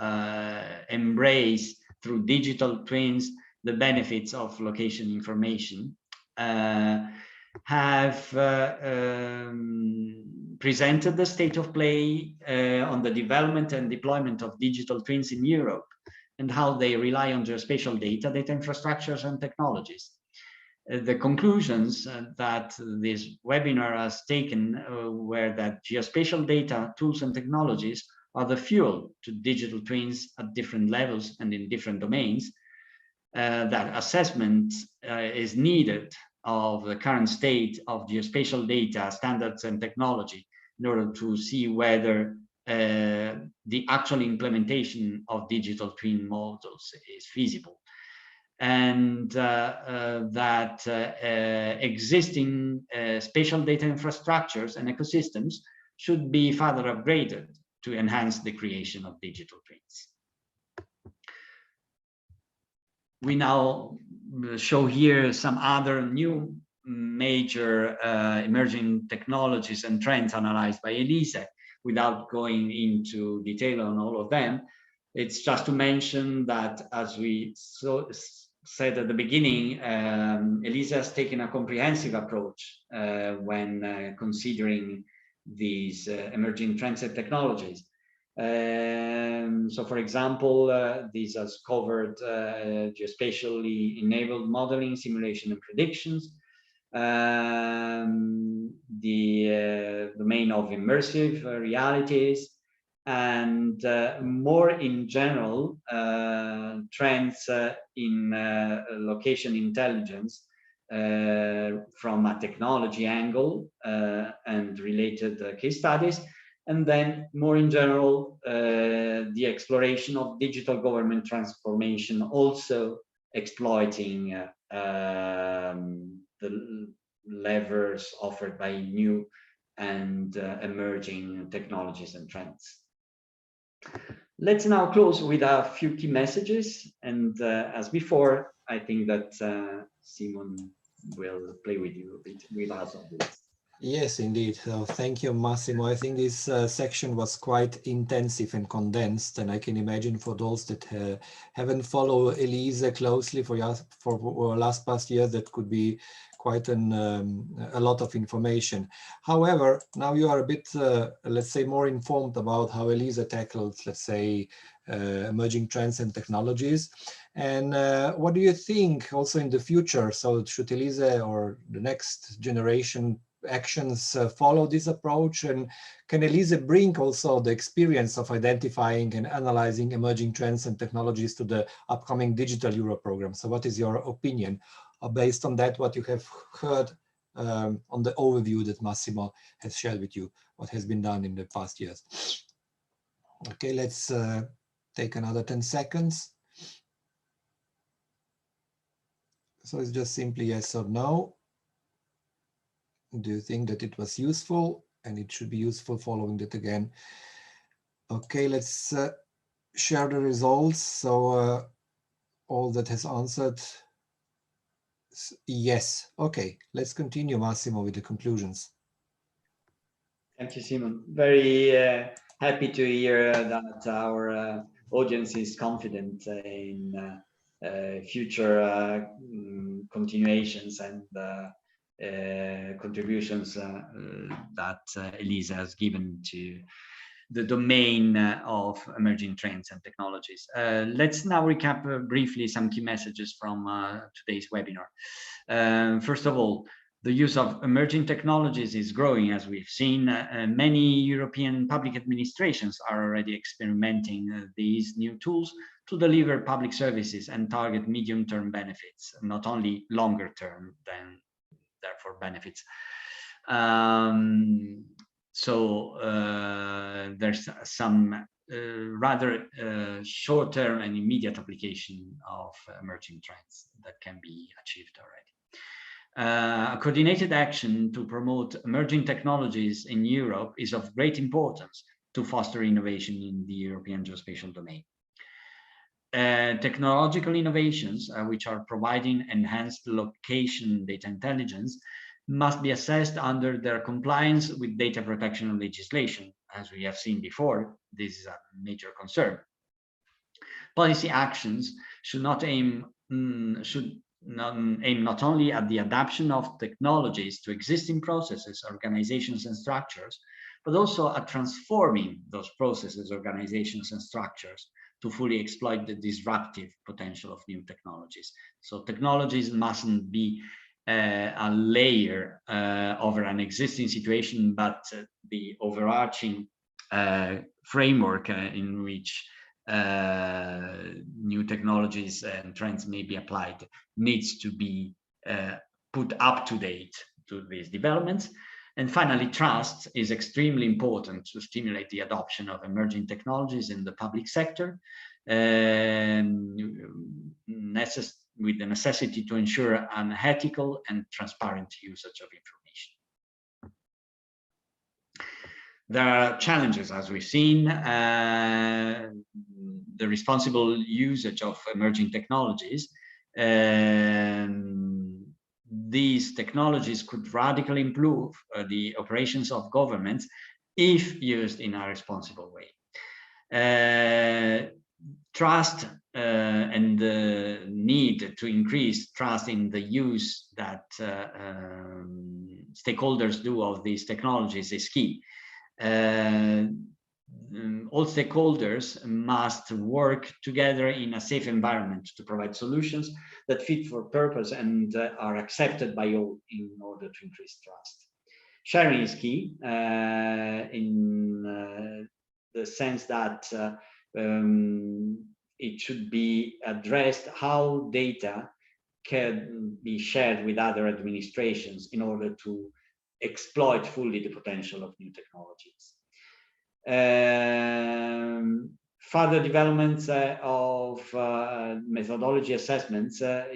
embrace through digital twins the benefits of location information, have presented the state of play on the development and deployment of digital twins in Europe and how they rely on geospatial data infrastructures and technologies. The conclusions that this webinar has taken were that geospatial data, tools and technologies are the fuel to digital twins at different levels and in different domains, that assessment is needed of the current state of geospatial data, standards and technology in order to see whether the actual implementation of digital twin models is feasible. And that existing spatial data infrastructures and ecosystems should be further upgraded to enhance the creation of digital twins. We now show here some other new major emerging technologies and trends analyzed by ELISE. Without going into detail on all of them, it's just to mention that, as we said at the beginning, ELISE has taken a comprehensive approach when considering these emerging trends and technologies. So, for example, this has covered geospatially enabled modeling, simulation, and predictions, the domain of immersive realities, and more in general, trends in location intelligence from a technology angle and related case studies, and then more in general, the exploration of digital government transformation, also exploiting the levers offered by new and emerging technologies and trends. Let's now close with a few key messages, and as before, I think that Simon will play with you a bit with us on this. Yes, indeed. Thank you, Massimo. I think this section was quite intensive and condensed, and I can imagine for those that haven't followed ELISE closely for last past year, that could be quite a lot of information. However, now you are a bit, let's say, more informed about how ELISE tackles, let's say, emerging trends and technologies. And what do you think also in the future? So should ELISE or the next generation actions follow this approach? And can ELISE bring also the experience of identifying and analyzing emerging trends and technologies to the upcoming Digital Europe program? So what is your opinion based on that, what you have heard on the overview that Massimo has shared with you, what has been done in the past years? Okay, let's take another 10 seconds. So it's just simply yes or no. Do you think that it was useful? And it should be useful following that again. Okay, let's share the results. So all that has answered, yes. Okay, let's continue, Massimo, with the conclusions. Thank you, Simon. Very happy to hear that our audience is confident in future continuations and contributions that ELISE has given to the domain of emerging trends and technologies. Let's now recap briefly some key messages from today's webinar. First of all, the use of emerging technologies is growing, as we've seen. Many European public administrations are already experimenting these new tools to deliver public services and target medium-term benefits, not only longer-term than therefore benefits. There's some rather short-term and immediate application of emerging trends that can be achieved already. A coordinated action to promote emerging technologies in Europe is of great importance to foster innovation in the European geospatial domain. Technological innovations, which are providing enhanced location data intelligence, must be assessed under their compliance with data protection legislation. As we have seen before, this is a major concern. Policy actions should aim not only at the adaptation of technologies to existing processes, organizations, and structures, but also at transforming those processes, organizations, and structures to fully exploit the disruptive potential of new technologies. So technologies mustn't be a layer over an existing situation, but the overarching framework in which new technologies and trends may be applied needs to be put up to date to these developments. And finally, trust is extremely important to stimulate the adoption of emerging technologies in the public sector, with the necessity to ensure an ethical and transparent usage of information. There are challenges, as we've seen. The responsible usage of emerging technologies. These technologies could radically improve the operations of governments if used in a responsible way. Trust and the need to increase trust in the use that stakeholders do of these technologies is key. All stakeholders must work together in a safe environment to provide solutions that fit for purpose and are accepted by all in order to increase trust. Sharing is key in the sense that it should be addressed how data can be shared with other administrations in order to exploit fully the potential of new technologies. Further developments of methodology assessments are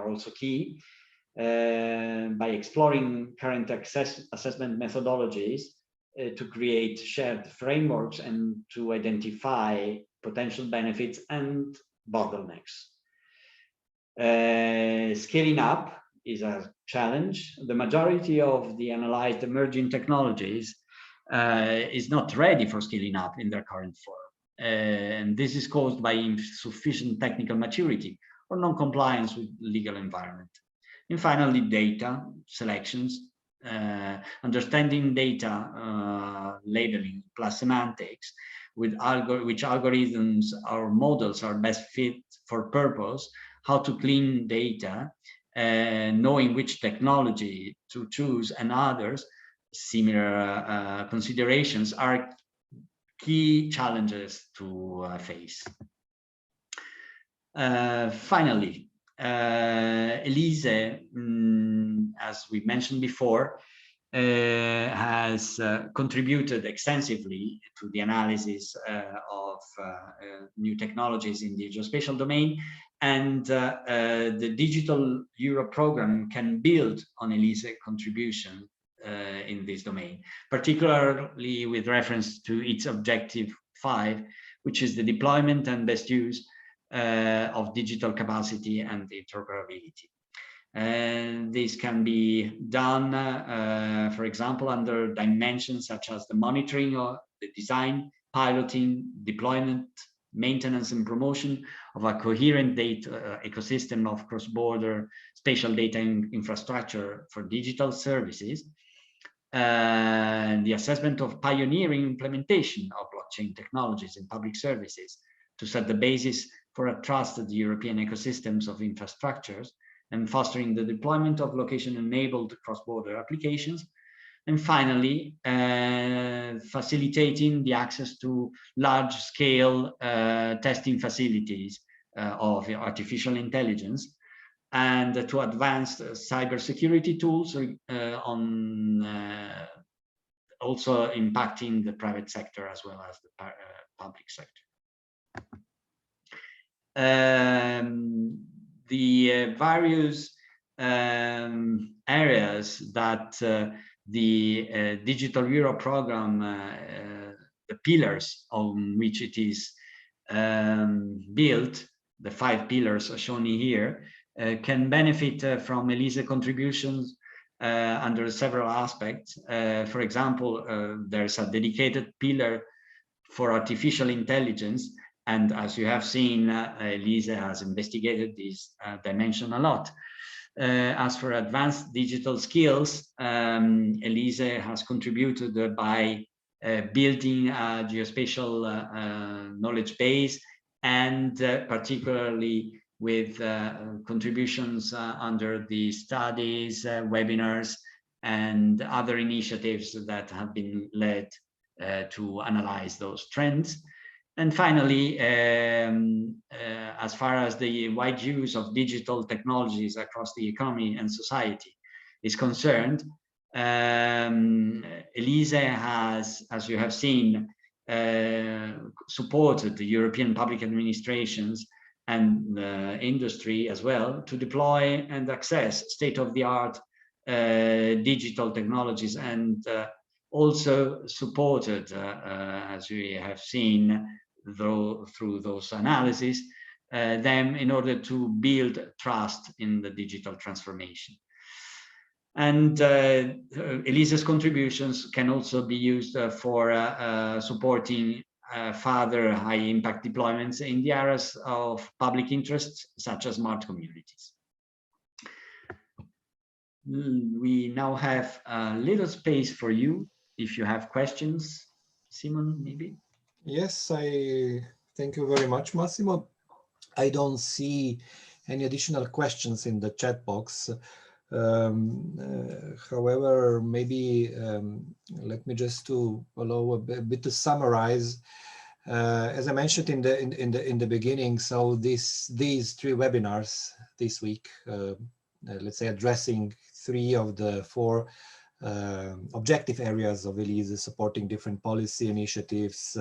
also key. By exploring current assessment methodologies to create shared frameworks and to identify potential benefits and bottlenecks. Scaling up is a challenge. The majority of the analyzed emerging technologies is not ready for scaling up in their current form. And this is caused by insufficient technical maturity or non-compliance with legal environment. And finally, data selections, understanding data labeling plus semantics, which algorithms or models are best fit for purpose, how to clean data, knowing which technology to choose and others similar considerations are key challenges to face. Finally, ELISE, as we mentioned before, has contributed extensively to the analysis of new technologies in the geospatial domain, and the Digital Europe program can build on ELISE contribution in this domain, particularly with reference to its objective 5, which is the deployment and best use of digital capacity and interoperability. And this can be done, for example, under dimensions such as the monitoring or the design, piloting, deployment, maintenance and promotion of a coherent data ecosystem of cross-border spatial data infrastructure for digital services, and the assessment of pioneering implementation of blockchain technologies in public services to set the basis for a trusted European ecosystems of infrastructures, and fostering the deployment of location-enabled cross-border applications. And finally, facilitating the access to large-scale testing facilities of artificial intelligence, and to advanced cybersecurity tools also impacting the private sector as well as the public sector. The various areas that the Digital Europe program, the pillars on which it is built, the 5 pillars are shown here, can benefit from ELISE contributions under several aspects. For example, there's a dedicated pillar for artificial intelligence, and as you have seen, ELISE has investigated this dimension a lot. As for advanced digital skills, ELISE has contributed by building a geospatial knowledge base, and particularly with contributions under the studies, webinars, and other initiatives that have been led to analyze those trends. And finally, as far as the wide use of digital technologies across the economy and society is concerned, ELISE has, as you have seen, supported the European public administrations and industry as well to deploy and access state-of-the-art digital technologies, and also supported, as we have seen through those analyses, them in order to build trust in the digital transformation. And ELISE's contributions can also be used for supporting further high-impact deployments in the areas of public interest, such as smart communities. We now have a little space for you if you have questions. Simon, maybe? Yes, I thank you very much, Massimo. I don't see any additional questions in the chat box. However, maybe let me just to allow a bit to summarize. As I mentioned in the beginning, so these 3 webinars this week, let's say addressing 3 of the 4 objective areas of ELISE, supporting different policy initiatives,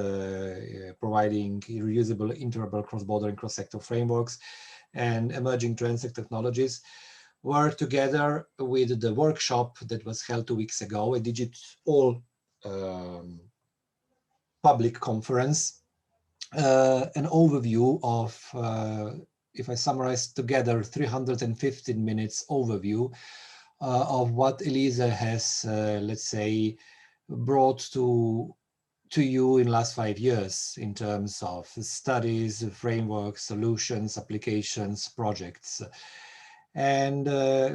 providing reusable, interoperable, cross-border and cross-sector frameworks, and emerging trends and technologies, were together with the workshop that was held 2 weeks ago, a digital public conference, an overview of, if I summarize together, 315 minutes overview of what ELISE has, let's say, brought to you in last 5 years in terms of studies, frameworks, solutions, applications, projects. And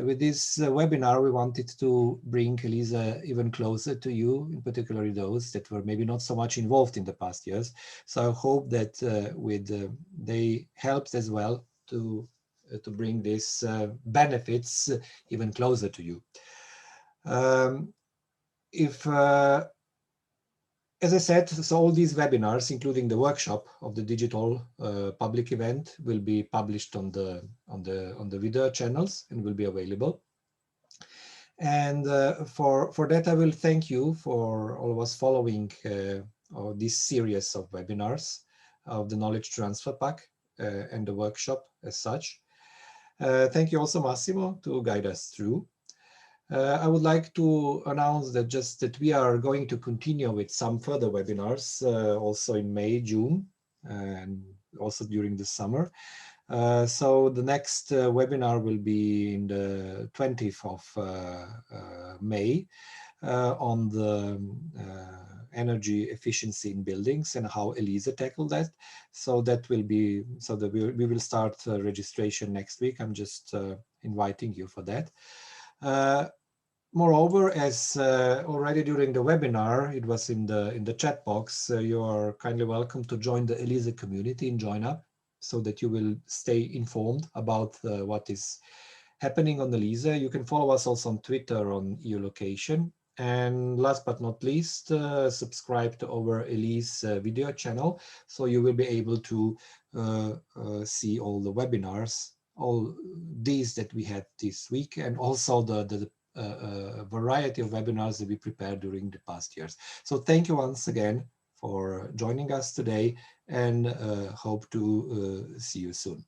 with this webinar, we wanted to bring ELISE even closer to you, in particular those that were maybe not so much involved in the past years. So I hope that they helped as well to bring these benefits even closer to you. As I said, so all these webinars, including the workshop of the digital public event, will be published on the video channels and will be available. And for that, I will thank you for all of us following this series of webinars of the Knowledge Transfer Pack and the workshop as such. Thank you also, Massimo, to guide us through. I would like to announce that we are going to continue with some further webinars also in May, June, and also during the summer. So the next webinar will be in the 20th of May on the energy efficiency in buildings and how ELISE tackled that. So that will be, so that we will start registration next week. I'm just inviting you for that. Moreover, as already during the webinar, it was in the chat box, you are kindly welcome to join the ELISE community and join up so that you will stay informed about what is happening on ELISE. You can follow us also on Twitter on EU location. And last but not least, subscribe to our ELISE video channel so you will be able to see all the webinars, all these that we had this week, and also the variety of webinars that we prepared during the past years. So thank you once again for joining us today, and hope to see you soon.